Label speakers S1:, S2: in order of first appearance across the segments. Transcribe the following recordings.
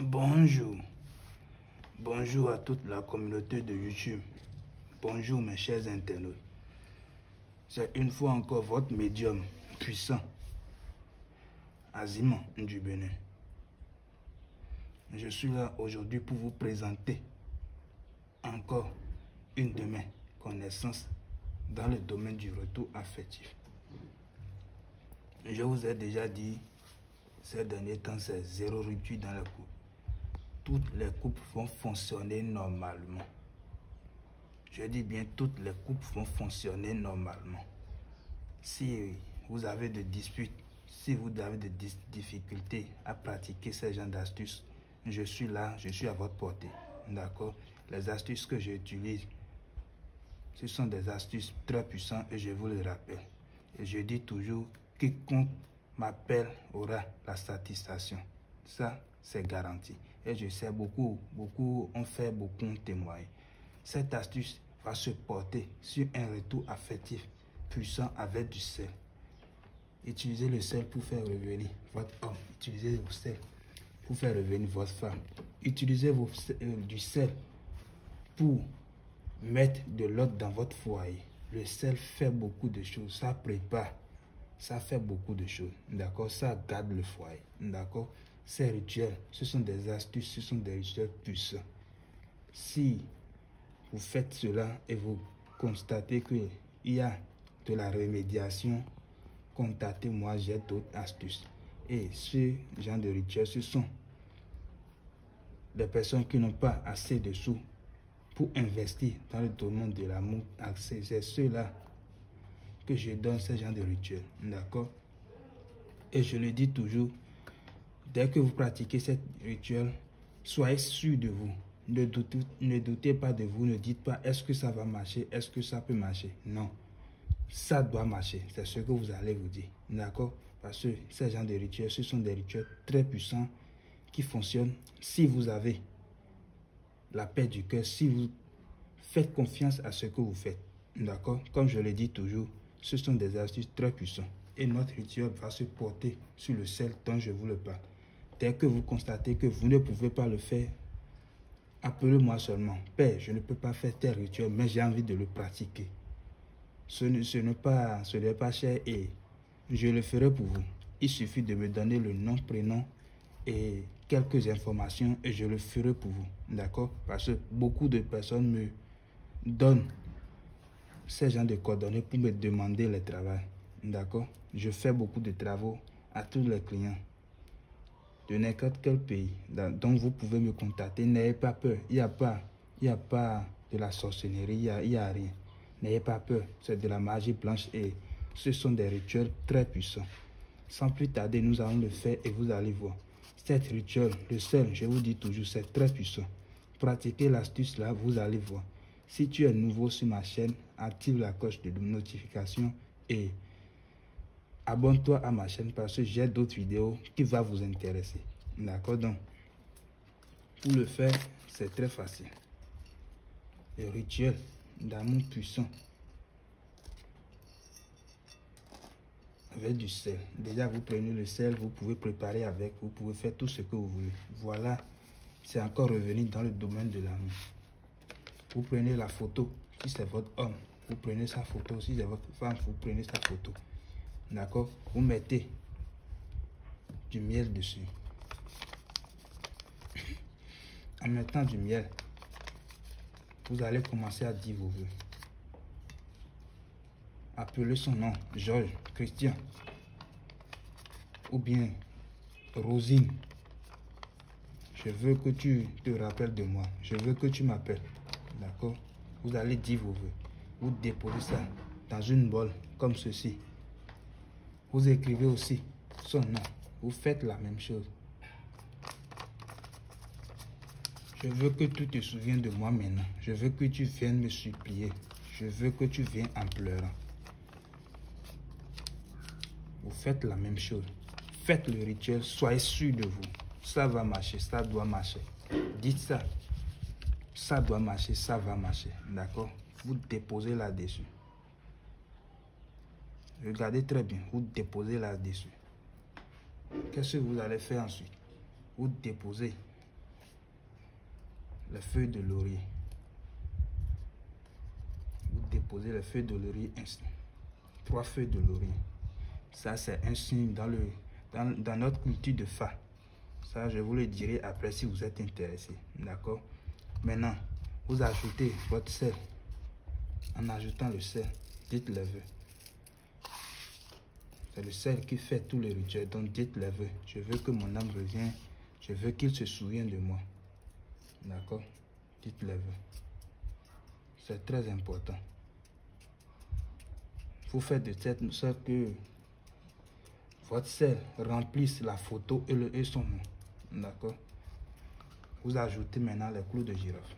S1: Bonjour. Bonjour à toute la communauté de YouTube. Bonjour mes chers internautes. C'est une fois encore votre médium puissant, Aziman du Bénin. Je suis là aujourd'hui pour vous présenter encore une de mes connaissances dans le domaine du retour affectif. Je vous ai déjà dit, ces derniers temps, c'est zéro rupture dans la couple. Toutes les couples vont fonctionner normalement. Je dis bien, toutes les couples vont fonctionner normalement. Si vous avez des disputes, si vous avez des difficultés à pratiquer ces genres d'astuces, je suis là, je suis à votre portée. D'accord? Les astuces que j'utilise, ce sont des astuces très puissantes et je vous le rappelle. Et je dis toujours, quiconque m'appelle aura la satisfaction. Ça, c'est garanti. Et je sais, beaucoup ont fait, beaucoup ont témoigné. Cette astuce va se porter sur un retour affectif puissant avec du sel. Utilisez le sel pour faire revenir votre homme. Utilisez le sel pour faire revenir votre femme. Utilisez du sel pour mettre de l'ordre dans votre foyer. Le sel fait beaucoup de choses. Ça prépare. Ça fait beaucoup de choses. D'accord? Ça garde le foyer. D'accord? Ces rituels, ce sont des astuces, ce sont des rituels puissants. Si vous faites cela et vous constatez qu'il y a de la remédiation, contactez-moi, j'ai d'autres astuces. Et ce genre de rituels, ce sont des personnes qui n'ont pas assez de sous pour investir dans le domaine de l'amour. C'est ceux-là que je donne ce genre de rituels. D'accord? Et je le dis toujours, dès que vous pratiquez ce rituel, soyez sûr de vous. Ne doutez pas de vous. Ne dites pas, est-ce que ça va marcher? Est-ce que ça peut marcher? Non. Ça doit marcher. C'est ce que vous allez vous dire. D'accord? Parce que ces genres de rituels, ce sont des rituels très puissants qui fonctionnent si vous avez la paix du cœur, si vous faites confiance à ce que vous faites. D'accord? Comme je le dis toujours, ce sont des astuces très puissantes. Et notre rituel va se porter sur le sel dont je vous le parle. Dès que vous constatez que vous ne pouvez pas le faire, appelez-moi seulement. Père, je ne peux pas faire tel rituel, mais j'ai envie de le pratiquer. Ce n'est pas cher et je le ferai pour vous. Il suffit de me donner le nom, prénom et quelques informations et je le ferai pour vous. D'accord? Parce que beaucoup de personnes me donnent ces gens de coordonnées pour me demander le travail. D'accord? Je fais beaucoup de travaux à tous les clients de n'importe quel pays. Donc vous pouvez me contacter. N'ayez pas peur. Il n'y a pas de la sorcellerie. Il n'y a rien. N'ayez pas peur. C'est de la magie blanche et ce sont des rituels très puissants. Sans plus tarder, nous allons le faire et vous allez voir. Cet rituel, le sel, je vous dis toujours, c'est très puissant. Pratiquez l'astuce là, vous allez voir. Si tu es nouveau sur ma chaîne, active la cloche de notification et abonne-toi à ma chaîne parce que j'ai d'autres vidéos qui vont vous intéresser. D'accord? Donc, pour le faire, c'est très facile. Le rituel d'amour puissant avec du sel. Déjà, vous prenez le sel, vous pouvez préparer avec, vous pouvez faire tout ce que vous voulez. Voilà, c'est encore revenu dans le domaine de l'amour. Vous prenez la photo, si c'est votre homme, vous prenez sa photo, si c'est votre femme, vous prenez sa photo. D'accord? Vous mettez du miel dessus. En mettant du miel, vous allez commencer à dire vos vœux. Appelez son nom, Georges, Christian, ou bien Rosine. Je veux que tu te rappelles de moi. Je veux que tu m'appelles. D'accord? Vous allez dire vos vœux. Vous déposez ça dans une bolle comme ceci. Vous écrivez aussi son nom. Vous faites la même chose. Je veux que tu te souviennes de moi maintenant. Je veux que tu viennes me supplier. Je veux que tu viennes en pleurant. Vous faites la même chose. Faites le rituel. Soyez sûr de vous. Ça va marcher. Ça doit marcher. Dites ça. Ça doit marcher. Ça va marcher. D'accord? Vous déposez là-dessus. Regardez très bien. Vous déposez là-dessus. Qu'est-ce que vous allez faire ensuite? Vous déposez les feuilles de laurier. Vous déposez les feuilles de laurier ainsi. 3 feuilles de laurier. Ça, c'est un signe dans notre culture de Fa. Ça, je vous le dirai après si vous êtes intéressé. D'accord? Maintenant, vous ajoutez votre sel. En ajoutant le sel, dites les vœux. C'est le sel qui fait tous les rituels. Donc, dites les vœux. Je veux que mon âme revienne. Je veux qu'il se souvienne de moi. D'accord? Dites les vœux. C'est très important. Vous faites de cette sorte que votre sel remplisse la photo et son nom. D'accord? Vous ajoutez maintenant les clous de girofle.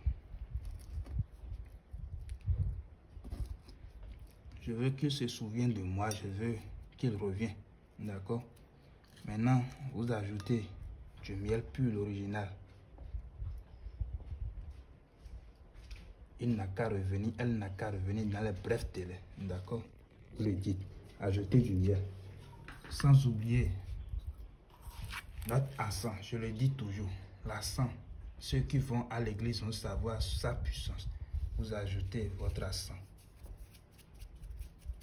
S1: Je veux qu'il se souvienne de moi. Je veux qu'il revienne. D'accord? Maintenant, vous ajoutez du miel pur, l'original. Il n'a qu'à revenir, elle n'a qu'à revenir dans les brefs délais. D'accord? Vous le dites. Ajoutez du miel. Sans oublier notre encens. Je le dis toujours. L'encens. Ceux qui vont à l'église vont savoir sa puissance. Vous ajoutez votre encens.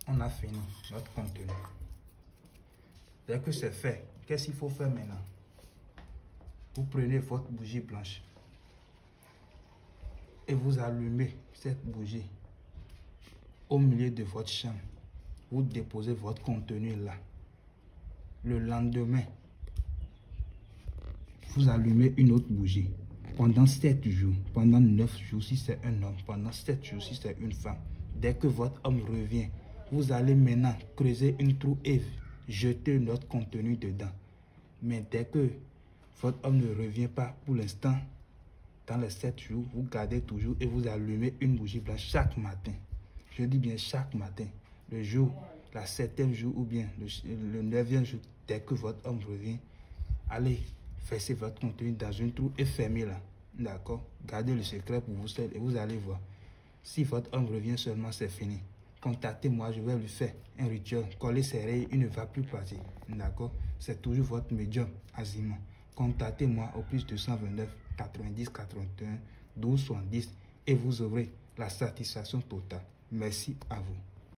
S1: On a fini notre contenu. Dès que c'est fait, qu'est-ce qu'il faut faire maintenant? Vous prenez votre bougie blanche et vous allumez cette bougie au milieu de votre chambre. Vous déposez votre contenu là. Le lendemain, vous allumez une autre bougie. Pendant 7 jours, pendant 9 jours si c'est un homme, pendant 7 jours si c'est une femme. Dès que votre homme revient, vous allez maintenant creuser une trou et jeter notre contenu dedans. Mais dès que votre homme ne revient pas pour l'instant, dans les 7 jours, vous gardez toujours et vous allumez une bougie blanche chaque matin. Je dis bien chaque matin. Le jour, la 7e jour ou bien le 9e jour, dès que votre homme revient, allez verser votre contenu dans une trou et fermez-la. D'accord? Gardez le secret pour vous seul et vous allez voir. Si votre homme revient seulement, c'est fini. Contactez-moi, je vais lui faire un rituel. Coller ses rayons, il ne va plus partir. D'accord? C'est toujours votre médium, Azima. Contactez-moi au plus 229 90 81 12 70 et vous aurez la satisfaction totale. Merci à vous.